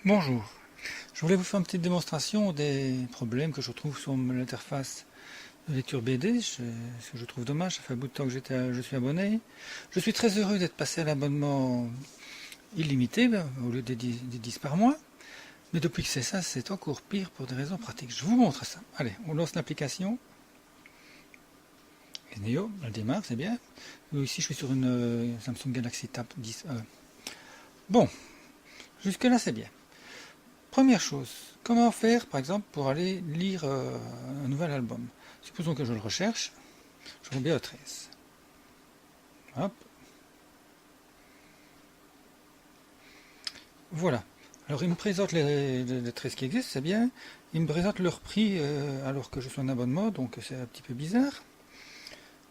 Bonjour, je voulais vous faire une petite démonstration des problèmes que je trouve sur l'interface de lecture BD, ce que je trouve dommage, ça fait un bout de temps que je suis abonné. Je suis très heureux d'être passé à l'abonnement illimité, au lieu des 10 par mois, mais depuis que c'est ça, c'est encore pire pour des raisons pratiques. Je vous montre ça. Allez, on lance l'application. Neo, elle démarre, c'est bien. Ici, je suis sur une Samsung Galaxy Tab 10e. Bon, jusque-là, c'est bien. Première chose, comment faire par exemple pour aller lire un nouvel album? Supposons que je le recherche, je vais bien au 13. Hop. Voilà. Alors il me présente les 13 qui existent, c'est bien. Il me présente leur prix alors que je suis en abonnement, donc c'est un petit peu bizarre.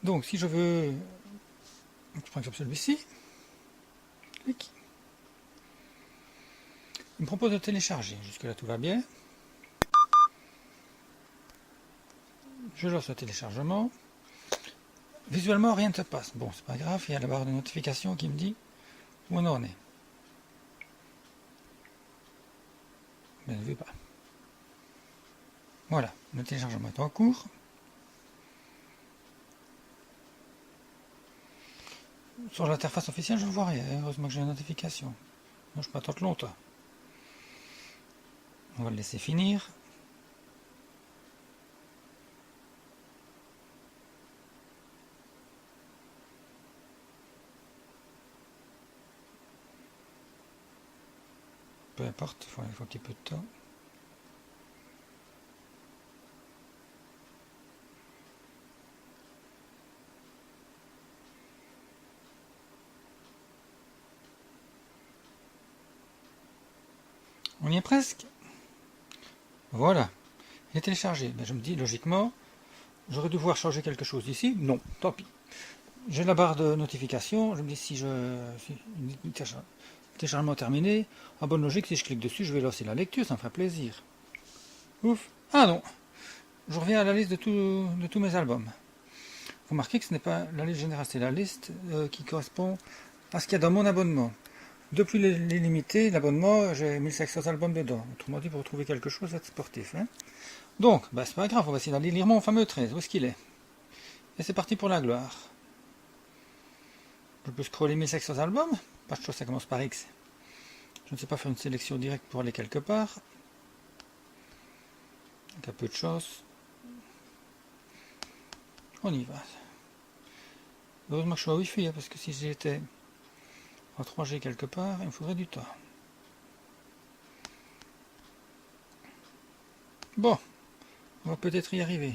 Donc si je veux, je prends comme celui-ci, clic. Il me propose de télécharger, jusque là tout va bien. Je lance le téléchargement. Visuellement rien ne se passe. Bon, c'est pas grave, il y a la barre de notification qui me dit où on en est. Mais je ne veux pas. Voilà, le téléchargement est en cours. Sur l'interface officielle, je ne vois rien. Heureusement que j'ai une notification. Non, je peux attendre longtemps. On va le laisser finir. Peu importe, il faut un petit peu de temps. On y est presque. Voilà. Il est téléchargé. Ben, je me dis, logiquement, j'aurais dû voir changer quelque chose ici. Non, tant pis. J'ai la barre de notification. Je me dis, si téléchargement terminé, en bonne logique, si je clique dessus, je vais lancer la lecture, ça me fera plaisir. Ouf. Ah non. Je reviens à la liste de tous mes albums. Vous remarquez que ce n'est pas la liste générale, c'est la liste qui correspond à ce qu'il y a dans mon abonnement. Depuis les limités, l'abonnement, j'ai 1500 albums dedans. Autrement dit, pour trouver quelque chose, c'est sportif. Hein. Donc, bah, c'est pas grave, on va essayer d'aller lire mon fameux 13. Où est-ce qu'il est? Et c'est parti pour la gloire. Je peux scroller 1500 albums. Pas de chose, ça commence par X. Je ne sais pas faire une sélection directe pour aller quelque part. Avec un peu de chance. On y va. Heureusement que je suis au Wi-Fi, hein, parce que si j'étais en 3G quelque part, il me faudrait du temps. Bon, on va peut-être y arriver.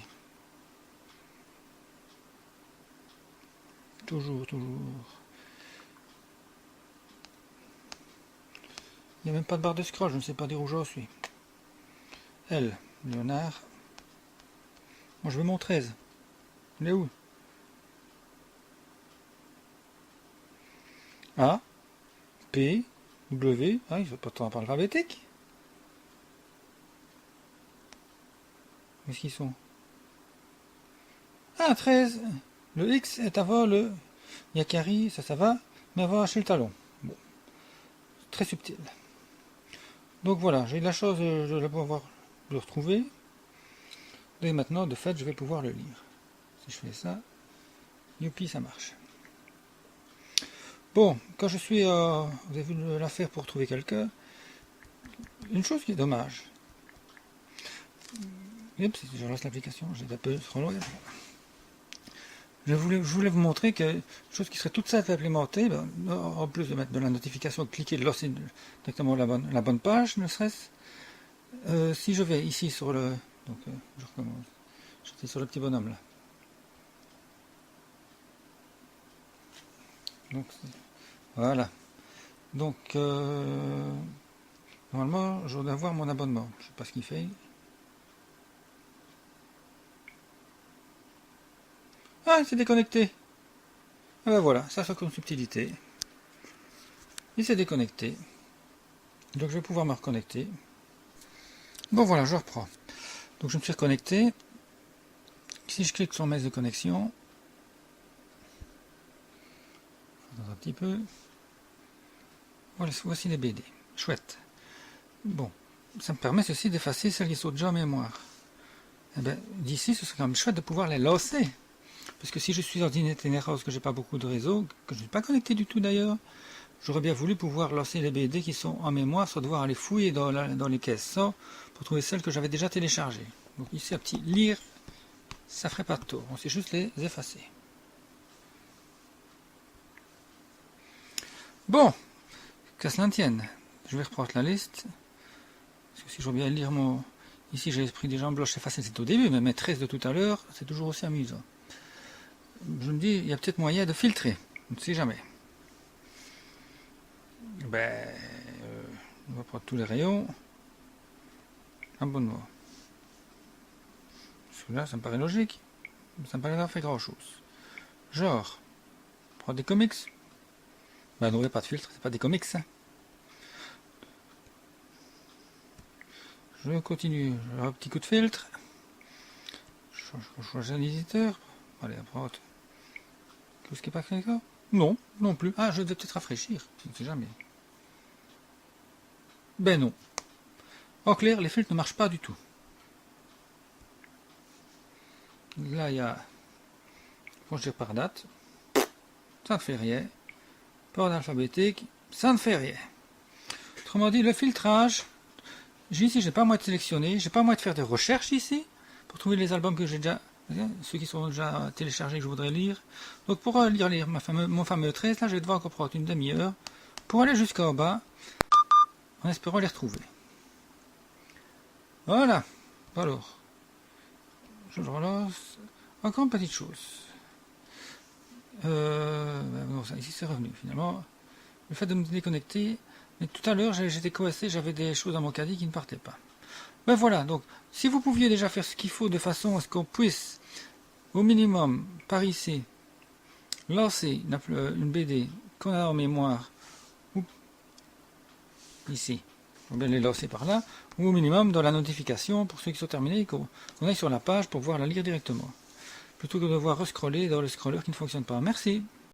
Toujours. Il n'y a même pas de barre de scroll, je ne sais pas dire où j'en suis. L, Léonard. Moi je veux mon 13. Il est où? A, P, W. Ah, il ne faut pas tant par alphabétique. Où est-ce qu'ils sont? Ah, 13. Le X est avant le Yakari, ça va, mais avant lâcher le talon. Bon, très subtil. Donc voilà, j'ai eu la chance de pouvoir le retrouver. Et maintenant, de fait, je vais pouvoir le lire. Si je fais ça, youpi, ça marche. Bon, quand je suis, vous avez vu l'affaire pour trouver quelqu'un, une chose qui est dommage. Oups, si je lance l'application, j'ai un peu trop loin. Je voulais vous montrer que une chose qui serait toute simple à implémenter, ben, en plus de mettre de la notification, de cliquer, de lancer directement la bonne page, ne serait-ce. Si je vais ici sur le... Donc, je recommence. J'étais sur le petit bonhomme là. Donc, voilà. Donc, normalement, je dois avoir mon abonnement. Je ne sais pas ce qu'il fait. Ah, il s'est déconnecté. Ah ben voilà, ça c'est comme subtilité. Il s'est déconnecté. Donc je vais pouvoir me reconnecter. Bon voilà, je reprends. Donc je me suis reconnecté. Si je clique sur mail de connexion, un petit peu. Voilà, voici les BD. Chouette. Bon, ça me permet ceci d'effacer celles qui sont déjà en mémoire. Eh bien, d'ici, ce serait quand même chouette de pouvoir les lancer. Parce que si je suis ordinateur parce que j'ai pas beaucoup de réseau, que je ne suis pas connecté du tout d'ailleurs, j'aurais bien voulu pouvoir lancer les BD qui sont en mémoire sans devoir aller fouiller dans les caisses ça, pour trouver celles que j'avais déjà téléchargées. Donc ici, un petit lire, ça ferait pas de tort. On sait juste les effacer. Bon, qu'à cela ne tienne, je vais reprendre la liste. Parce que si je veux bien lire mon... Ici, j'ai pris des jambes blanches, c'est facile, c'est au début, mais mes 13 de tout à l'heure, c'est toujours aussi amusant. Je me dis, il y a peut-être moyen de filtrer. On ne sait jamais. Ben, on va prendre tous les rayons. Abonnement. Celui-là, ça me paraît logique. Ça me paraît avoir fait grand-chose. Genre, prendre des comics. Ben non, il n'y a pas de filtre, c'est pas des comics. Hein. Je continue. Un petit coup de filtre. Je choisis un éditeur. Allez, après, tout ce qui n'est pas créé. Non, non plus. Ah, je vais peut-être rafraîchir. Je ne sais jamais. Ben non. En clair, les filtres ne marchent pas du tout. Là, il y a franchir par date. Ça ne fait rien. Par ordre alphabétique. Ça ne fait rien. Autrement dit, le filtrage. Ici, j'ai pas moyen de sélectionner. J'ai pas moyen de faire des recherches ici. Pour trouver les albums que j'ai déjà. Ceux qui sont déjà téléchargés que je voudrais lire. Donc pour lire mon fameux 13, là, je vais devoir encore prendre une demi-heure pour aller jusqu'en bas en espérant les retrouver. Voilà. Alors, je le relance. Encore une petite chose. Non, ça, ici c'est revenu finalement. Le fait de me déconnecter. Mais tout à l'heure, j'étais coincé, j'avais des choses dans mon caddie qui ne partaient pas. Ben voilà, donc si vous pouviez déjà faire ce qu'il faut de façon à ce qu'on puisse, au minimum, par ici, lancer une BD qu'on a en mémoire, ou ici, on va les lancer par là, ou au minimum dans la notification pour ceux qui sont terminés, qu'on aille sur la page pour pouvoir la lire directement, plutôt que de devoir rescroller dans le scroller qui ne fonctionne pas. Merci.